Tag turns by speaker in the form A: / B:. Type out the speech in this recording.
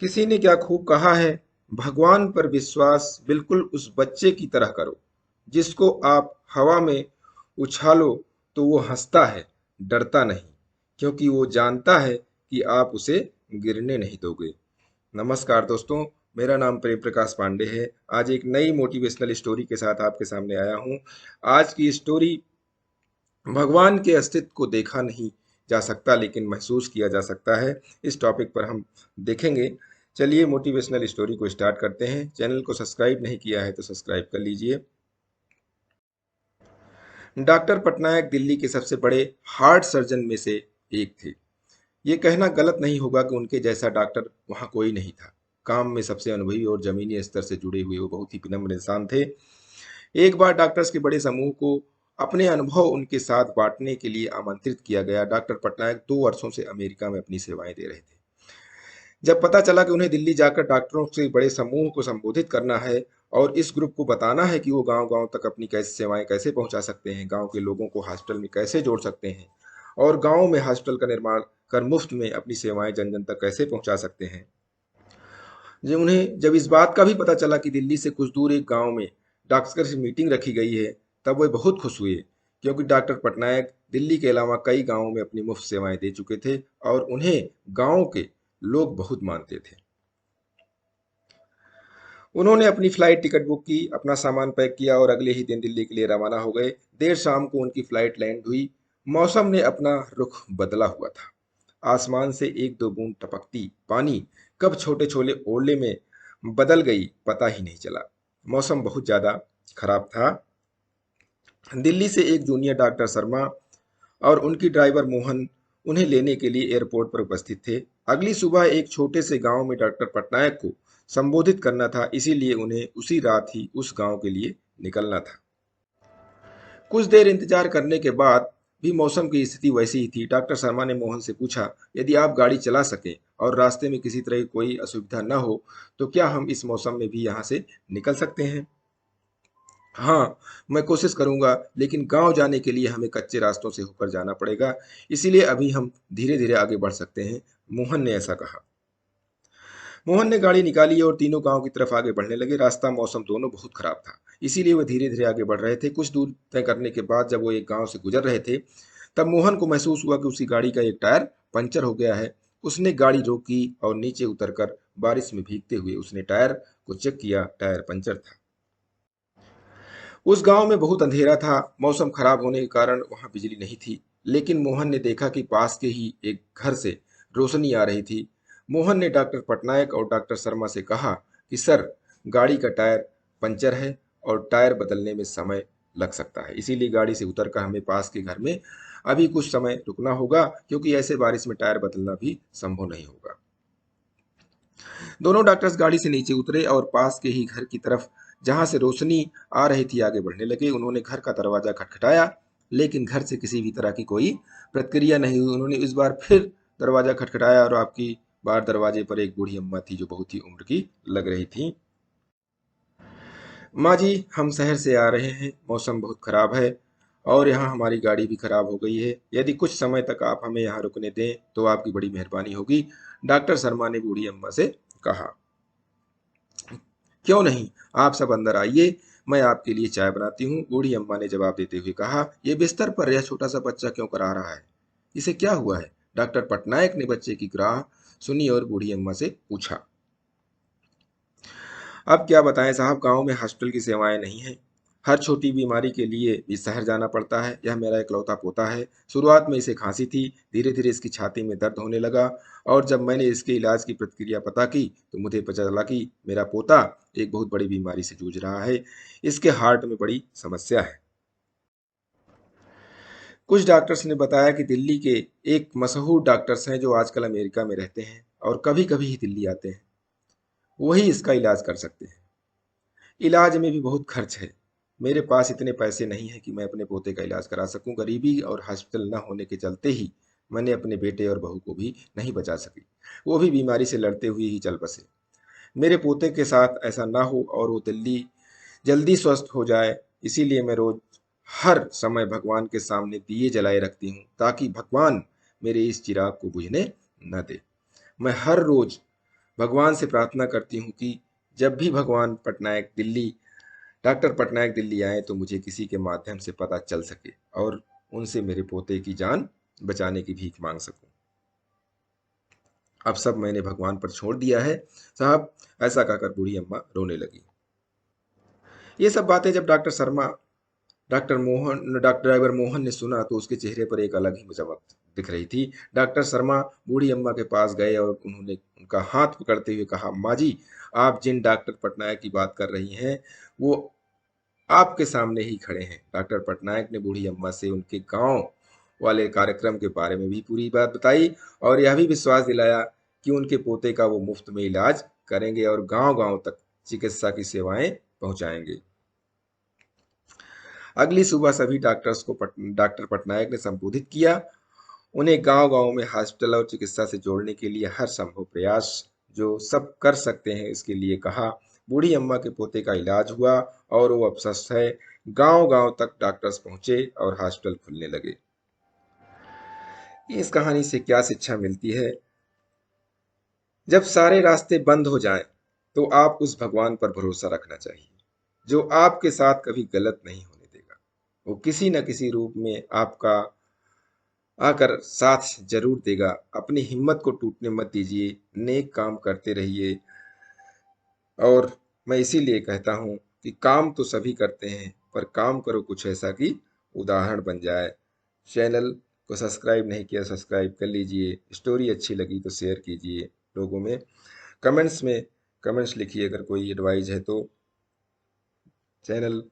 A: किसी ने क्या खूब कहा है, भगवान पर विश्वास बिल्कुल उस बच्चे की तरह करो जिसको आप हवा में उछालो तो वो हंसता है, डरता नहीं, क्योंकि वो जानता है कि आप उसे गिरने नहीं दोगे। नमस्कार दोस्तों, मेरा नाम प्रेम प्रकाश पांडे है। आज एक नई मोटिवेशनल स्टोरी के साथ आपके सामने आया हूँ। आज की स्टोरी भगवान के अस्तित्व को देखा नहीं जा सकता लेकिन महसूस किया जा सकता है। इस टॉपिक पर हम देखेंगे। चलिए मोटिवेशनल स्टोरी को स्टार्ट करते हैं। चैनल को सब्सक्राइब नहीं किया है तो सब्सक्राइब कर लीजिए। डॉक्टर पटनायक दिल्ली के सबसे बड़े हार्ट सर्जन में से एक थे। ये कहना गलत नहीं होगा कि उनके जैसा डॉक्टर वहाँ कोई नहीं था। काम में सबसे अनुभवी और जमीनी स्तर से जुड़े हुए वो बहुत ही विनम्र इंसान थे। एक बार डॉक्टर्स के बड़े समूह को अपने अनुभव उनके साथ बांटने के लिए आमंत्रित किया गया। डॉक्टर पटनायक 2 वर्षों से अमेरिका में अपनी सेवाएं दे रहे थे। जब पता चला कि उन्हें दिल्ली जाकर डॉक्टरों से बड़े समूह को संबोधित करना है और इस ग्रुप को बताना है कि वो गांव-गांव तक अपनी कैसे सेवाएं कैसे पहुंचा सकते हैं, गांव के लोगों को हॉस्पिटल में कैसे जोड़ सकते हैं और गांव में हॉस्पिटल का निर्माण कर मुफ्त में अपनी सेवाएं जन जन तक कैसे पहुंचा सकते हैं। जब इस बात का भी पता चला कि दिल्ली से कुछ दूर एक गांव में डॉक्टर से मीटिंग रखी गई है, तब वे बहुत खुश हुए, क्योंकि डॉक्टर पटनायक दिल्ली के अलावा कई गांवों में अपनी मुफ्त सेवाएं दे चुके थे और उन्हें गांव के लोग बहुत मानते थे। उन्होंने अपनी फ्लाइट टिकट बुक की, अपना सामान पैक किया और अगले ही दिन दिल्ली के लिए रवाना हो गए। देर शाम को उनकी फ्लाइट लैंड हुई। मौसम ने अपना रुख बदला हुआ था। आसमान से एक दो बूंद टपकती पानी कब छोटे छोले ओले में बदल गई पता ही नहीं चला। मौसम बहुत ज्यादा खराब था। दिल्ली से एक जूनियर डॉक्टर शर्मा और उनकी ड्राइवर मोहन उन्हें लेने के लिए एयरपोर्ट पर उपस्थित थे। अगली सुबह एक छोटे से गांव में डॉक्टर पटनायक को संबोधित करना था, इसीलिए उन्हें उसी रात ही उस गांव के लिए निकलना था। कुछ देर इंतजार करने के बाद भी मौसम की स्थिति वैसी ही थी। डॉक्टर शर्मा ने मोहन से पूछा, यदि आप गाड़ी चला सकें और रास्ते में किसी तरह की कोई असुविधा न हो तो क्या हम इस मौसम में भी यहाँ से निकल सकते हैं? हाँ, मैं कोशिश करूंगा, लेकिन गांव जाने के लिए हमें कच्चे रास्तों से होकर जाना पड़ेगा, इसीलिए अभी हम धीरे धीरे आगे बढ़ सकते हैं, मोहन ने ऐसा कहा। मोहन ने गाड़ी निकाली और तीनों गांव की तरफ आगे बढ़ने लगे। रास्ता, मौसम दोनों बहुत खराब था, इसीलिए वे धीरे धीरे आगे बढ़ रहे थे। कुछ दूर तय करने के बाद जब वो एक गांव से गुजर रहे थे, तब मोहन को महसूस हुआ कि उसकी गाड़ी का एक टायर पंचर हो गया है। उसने गाड़ी रोकी और नीचे उतरकर बारिश में भीगते हुए उसने टायर को चेक किया। टायर पंचर था। उस गांव में बहुत अंधेरा था। मौसम खराब होने के कारण वहां बिजली नहीं थी, लेकिन मोहन ने देखा कि पास के ही एक घर से रोशनी आ रही थी। मोहन ने डॉक्टर पटनायक और डॉक्टर शर्मा से कहा कि सर, गाड़ी का टायर पंचर है और टायर बदलने में समय लग सकता है, इसीलिए गाड़ी से उतरकर हमें पास के घर में अभी कुछ समय रुकना होगा, क्योंकि ऐसे बारिश में टायर बदलना भी संभव नहीं होगा। दोनों डॉक्टर्स गाड़ी से नीचे उतरे और पास के ही घर की तरफ, जहां से रोशनी आ रही थी, आगे बढ़ने लगे। उन्होंने घर का दरवाजा खटखटाया, लेकिन घर से किसी भी तरह की कोई प्रतिक्रिया नहीं हुई। उन्होंने इस बार फिर दरवाजा खटखटाया और आपकी बार दरवाजे पर एक बूढ़ी अम्मा थी जो बहुत ही उम्र की लग रही थी। माँ जी, हम शहर से आ रहे हैं, मौसम बहुत खराब है और यहाँ हमारी गाड़ी भी खराब हो गई है। यदि कुछ समय तक आप हमें यहाँ रुकने दें तो आपकी बड़ी मेहरबानी होगी, डॉक्टर शर्मा ने बूढ़ी अम्मा से कहा। क्यों नहीं, आप सब अंदर आइए, मैं आपके लिए चाय बनाती हूँ, बूढ़ी अम्मा ने जवाब देते हुए कहा। ये बिस्तर पर यह छोटा सा बच्चा क्यों करा रहा है? इसे क्या हुआ है? डॉक्टर पटनायक ने बच्चे की ग्राह सुनी और बूढ़ी अम्मा से पूछा। अब क्या बताएं साहब, गांव में हॉस्पिटल की सेवाएं नहीं हैं। हर छोटी बीमारी के लिए भी शहर जाना पड़ता है। यह मेरा इकलौता पोता है। शुरुआत में इसे खांसी थी, धीरे धीरे इसकी छाती में दर्द होने लगा और जब मैंने इसके इलाज की प्रतिक्रिया पता की तो मुझे पता चला कि मेरा पोता एक बहुत बड़ी बीमारी से जूझ रहा है। इसके हार्ट में बड़ी समस्या है। कुछ डॉक्टर्स ने बताया कि दिल्ली के एक मशहूर डॉक्टर्स हैं जो आजकल अमेरिका में रहते हैं और कभी कभी ही दिल्ली आते हैं। वही इसका इलाज कर सकते हैं। इलाज में भी बहुत खर्च है। मेरे पास इतने पैसे नहीं हैं कि मैं अपने पोते का इलाज करा सकूं। गरीबी और हॉस्पिटल न होने के चलते ही मैंने अपने बेटे और बहू को भी नहीं बचा सकी। वो भी बीमारी से लड़ते हुए ही चल बसे। मेरे पोते के साथ ऐसा ना हो और वो दिल्ली जल्दी स्वस्थ हो जाए, इसीलिए मैं रोज हर समय भगवान के सामने दिए जलाए रखती हूँ, ताकि भगवान मेरे इस चिराग को बुझने न दे। मैं हर रोज भगवान से प्रार्थना करती हूँ कि जब भी भगवान पटनायक दिल्ली डॉक्टर पटनायक दिल्ली आए तो मुझे किसी के माध्यम से पता चल सके और उनसे मेरे पोते की जान बचाने की भीख मांग सकूं। अब सब मैंने भगवान पर छोड़ दिया है साहब, ऐसा कहकर बूढ़ी अम्मा रोने लगी। ये सब बातें जब डॉक्टर ड्राइवर मोहन ने सुना तो उसके चेहरे पर एक अलग ही चमक दिख रही थी। डॉक्टर शर्मा बूढ़ी अम्मा के पास गए और उन्होंने उनका हाथ पकड़ते हुए कहा, माँ जी, आप जिन डॉक्टर पटनायक की बात कर रही हैं वो आपके सामने ही खड़े हैं। डॉक्टर पटनायक ने बूढ़ी अम्मा से उनके गांव वाले कार्यक्रम के बारे में भी पूरी बात बताई और यह भी विश्वास दिलाया कि उनके पोते का वो मुफ्त में इलाज करेंगे और गांव गांव तक चिकित्सा की सेवाएं पहुंचाएंगे। अगली सुबह सभी डॉक्टर पटनायक ने संबोधित किया, उन्हें गांव गांव में हॉस्पिटल और चिकित्सा से जोड़ने के लिए हर संभव प्रयास जो सब कर सकते हैं इसके लिए कहा। बूढ़ी अम्मा के पोते का इलाज हुआ और वो अब स्वस्थ है। गांव गांव तक डॉक्टर्स पहुंचे और हॉस्पिटल खुलने लगे। इस कहानी से क्या शिक्षा मिलती है? जब सारे रास्ते बंद हो जाएं, तो आप उस भगवान पर भरोसा रखना चाहिए जो आपके साथ कभी गलत नहीं होने देगा। वो किसी न किसी रूप में आपका आकर साथ जरूर देगा। अपनी हिम्मत को टूटने मत दीजिए, नेक काम करते रहिए। और मैं इसीलिए कहता हूँ कि काम तो सभी करते हैं, पर काम करो कुछ ऐसा कि उदाहरण बन जाए। चैनल को सब्सक्राइब नहीं किया, सब्सक्राइब कर लीजिए। स्टोरी अच्छी लगी तो शेयर कीजिए लोगों में। कमेंट्स में कमेंट्स लिखिए अगर कोई एडवाइस है तो। चैनल